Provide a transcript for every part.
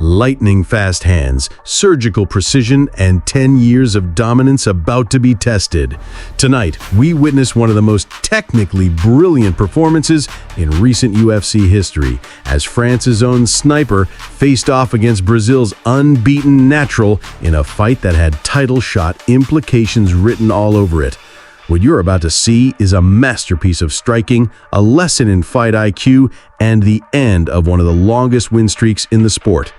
Lightning fast hands, surgical precision, and 10 years of dominance about to be tested. Tonight, we witness one of the most technically brilliant performances in recent UFC history as France's own Sniper faced off against Brazil's unbeaten Natural in a fight that had title shot implications written all over it. What you're about to see is a masterpiece of striking, a lesson in fight IQ, and the end of one of the longest win streaks in the sport.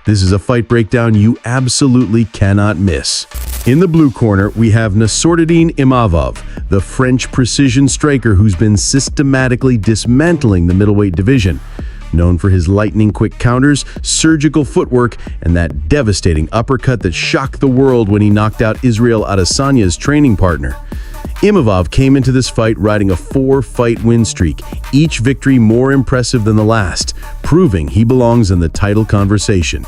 This is a fight breakdown you absolutely cannot miss. In the blue corner, we have Nassourdine Imavov, the French precision striker who's been systematically dismantling the middleweight division. Known for his lightning-quick counters, surgical footwork, and that devastating uppercut that shocked the world when he knocked out Israel Adesanya's training partner. Imavov came into this fight riding a 4-fight win streak, each victory more impressive than the last, proving he belongs in the title conversation.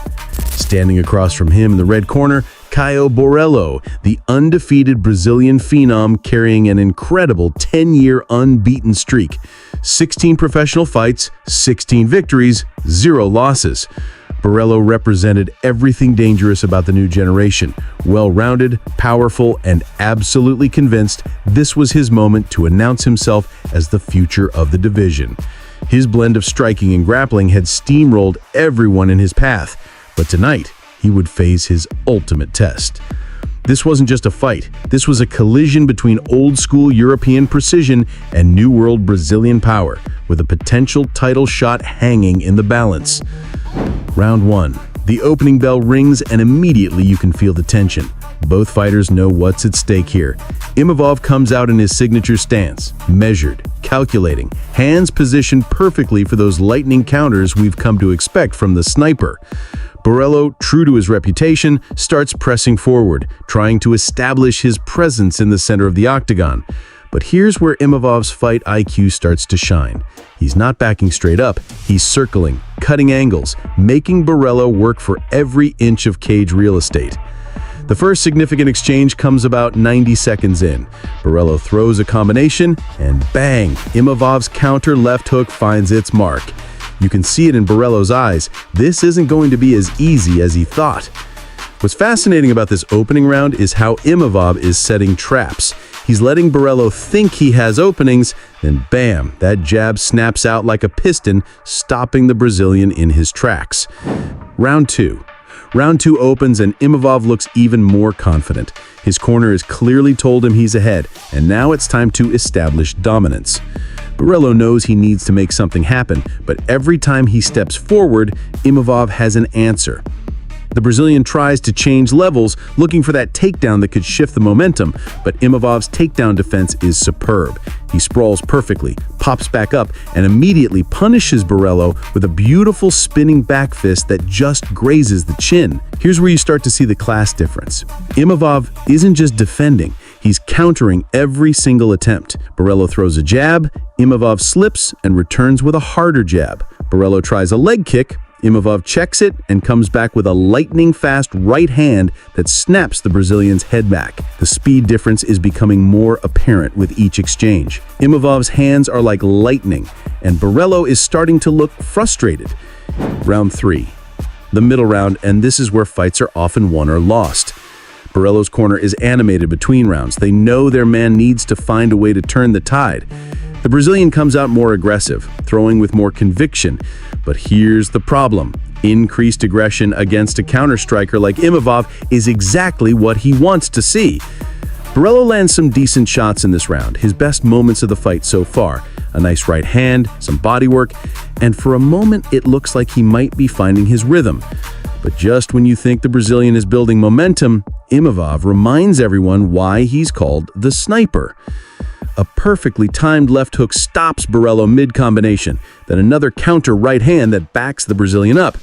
Standing across from him in the red corner, Caio Borralho, the undefeated Brazilian phenom carrying an incredible 10-year unbeaten streak. 16 professional fights, 16 victories, 0 losses. Borralho represented everything dangerous about the new generation. Well-rounded, powerful, and absolutely convinced this was his moment to announce himself as the future of the division. His blend of striking and grappling had steamrolled everyone in his path, but tonight he would face his ultimate test. This wasn't just a fight, this was a collision between old-school European precision and New World Brazilian power, with a potential title shot hanging in the balance. Round 1. The opening bell rings and immediately you can feel the tension. Both fighters know what's at stake here. Imavov comes out in his signature stance, measured, calculating, hands positioned perfectly for those lightning counters we've come to expect from the Sniper. Borralho, true to his reputation, starts pressing forward, trying to establish his presence in the center of the octagon. But here's where Imavov's fight IQ starts to shine. He's not backing straight up, he's circling, cutting angles, making Borralho work for every inch of cage real estate. The first significant exchange comes about 90 seconds in. Borralho throws a combination, and bang, Imavov's counter left hook finds its mark. You can see it in Borralho's eyes. This isn't going to be as easy as he thought. What's fascinating about this opening round is how Imavov is setting traps. He's letting Borralho think he has openings, then bam, that jab snaps out like a piston, stopping the Brazilian in his tracks. Round 2. Round 2 opens and Imavov looks even more confident. His corner has clearly told him he's ahead, and now it's time to establish dominance. Borralho knows he needs to make something happen, but every time he steps forward, Imavov has an answer. The Brazilian tries to change levels, looking for that takedown that could shift the momentum, but Imavov's takedown defense is superb. He sprawls perfectly, pops back up, and immediately punishes Borralho with a beautiful spinning back fist that just grazes the chin. Here's where you start to see the class difference. Imavov isn't just defending, he's countering every single attempt. Borralho throws a jab, Imavov slips and returns with a harder jab. Borralho tries a leg kick, Imavov checks it and comes back with a lightning-fast right hand that snaps the Brazilian's head back. The speed difference is becoming more apparent with each exchange. Imavov's hands are like lightning, and Borralho is starting to look frustrated. Round 3. The middle round, and this is where fights are often won or lost. Borralho's corner is animated between rounds. They know their man needs to find a way to turn the tide. The Brazilian comes out more aggressive, throwing with more conviction. But here's the problem. Increased aggression against a counter-striker like Imavov is exactly what he wants to see. Borralho lands some decent shots in this round, his best moments of the fight so far. A nice right hand, some body work, and for a moment it looks like he might be finding his rhythm. But just when you think the Brazilian is building momentum, Imavov reminds everyone why he's called the Sniper. A perfectly timed left hook stops Borralho mid-combination, then another counter right hand that backs the Brazilian up.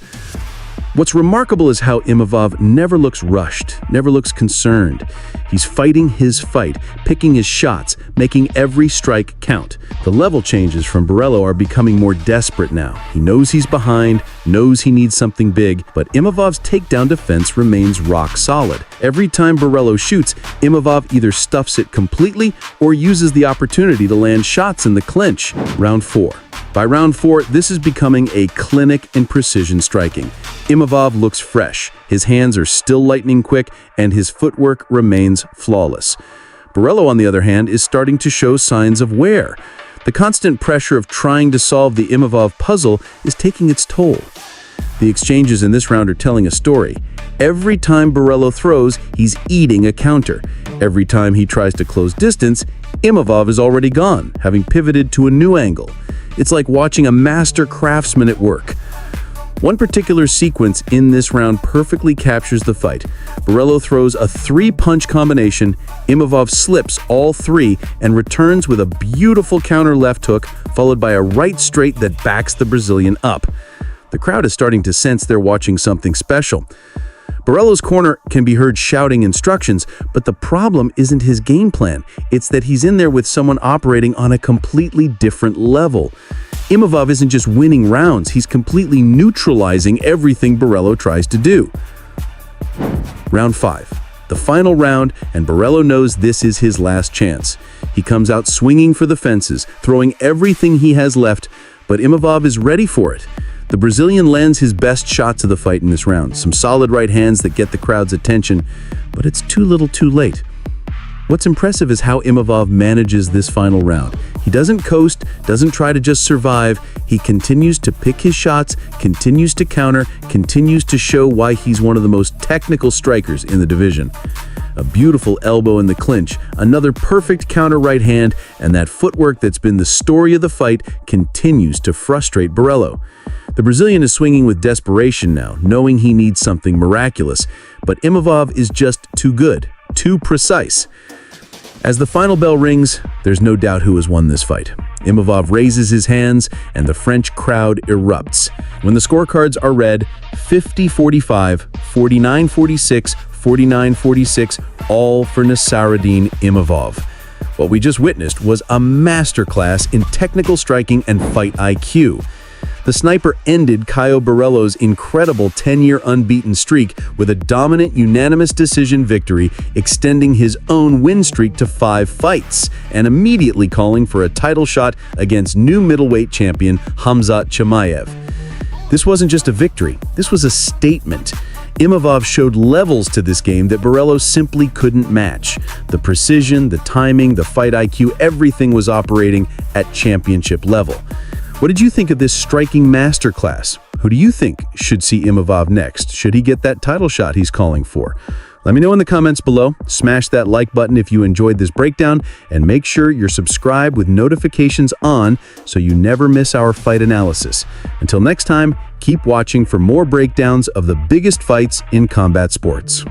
What's remarkable is how Imavov never looks rushed, never looks concerned. He's fighting his fight, picking his shots, making every strike count. The level changes from Borralho are becoming more desperate now. He knows he's behind, knows he needs something big, but Imavov's takedown defense remains rock solid. Every time Borralho shoots, Imavov either stuffs it completely or uses the opportunity to land shots in the clinch. Round 4. By round 4, this is becoming a clinic in precision striking. Imavov looks fresh, his hands are still lightning quick, and his footwork remains flawless. Borralho, on the other hand, is starting to show signs of wear. The constant pressure of trying to solve the Imavov puzzle is taking its toll. The exchanges in this round are telling a story. Every time Borralho throws, he's eating a counter. Every time he tries to close distance, Imavov is already gone, having pivoted to a new angle. It's like watching a master craftsman at work. One particular sequence in this round perfectly captures the fight. Borralho throws a 3-punch combination, Imavov slips all 3 and returns with a beautiful counter left hook, followed by a right straight that backs the Brazilian up. The crowd is starting to sense they're watching something special. Borralho's corner can be heard shouting instructions, but the problem isn't his game plan. It's that he's in there with someone operating on a completely different level. Imavov isn't just winning rounds, he's completely neutralizing everything Borralho tries to do. Round 5. The final round, and Borralho knows this is his last chance. He comes out swinging for the fences, throwing everything he has left, but Imavov is ready for it. The Brazilian lands his best shots of the fight in this round, some solid right hands that get the crowd's attention, but it's too little too late. What's impressive is how Imavov manages this final round. He doesn't coast, doesn't try to just survive. He continues to pick his shots, continues to counter, continues to show why he's one of the most technical strikers in the division. A beautiful elbow in the clinch, another perfect counter right hand, and that footwork that's been the story of the fight continues to frustrate Borralho. The Brazilian is swinging with desperation now, knowing he needs something miraculous, but Imavov is just too good, too precise. As the final bell rings, there's no doubt who has won this fight. Imavov raises his hands, and the French crowd erupts. When the scorecards are read, 50-45, 49-46, 49-46, all for Nassourdine Imavov. What we just witnessed was a masterclass in technical striking and fight IQ. The sniper ended Caio Borralho's incredible 10-year unbeaten streak with a dominant unanimous decision victory, extending his own win streak to 5 fights, and immediately calling for a title shot against new middleweight champion Khamzat Chimaev. This wasn't just a victory, this was a statement. Imavov showed levels to this game that Borralho simply couldn't match. The precision, the timing, the fight IQ, everything was operating at championship level. What did you think of this striking masterclass? Who do you think should see Imavov next? Should he get that title shot he's calling for? Let me know in the comments below. Smash that like button if you enjoyed this breakdown, and make sure you're subscribed with notifications on so you never miss our fight analysis. Until next time, keep watching for more breakdowns of the biggest fights in combat sports.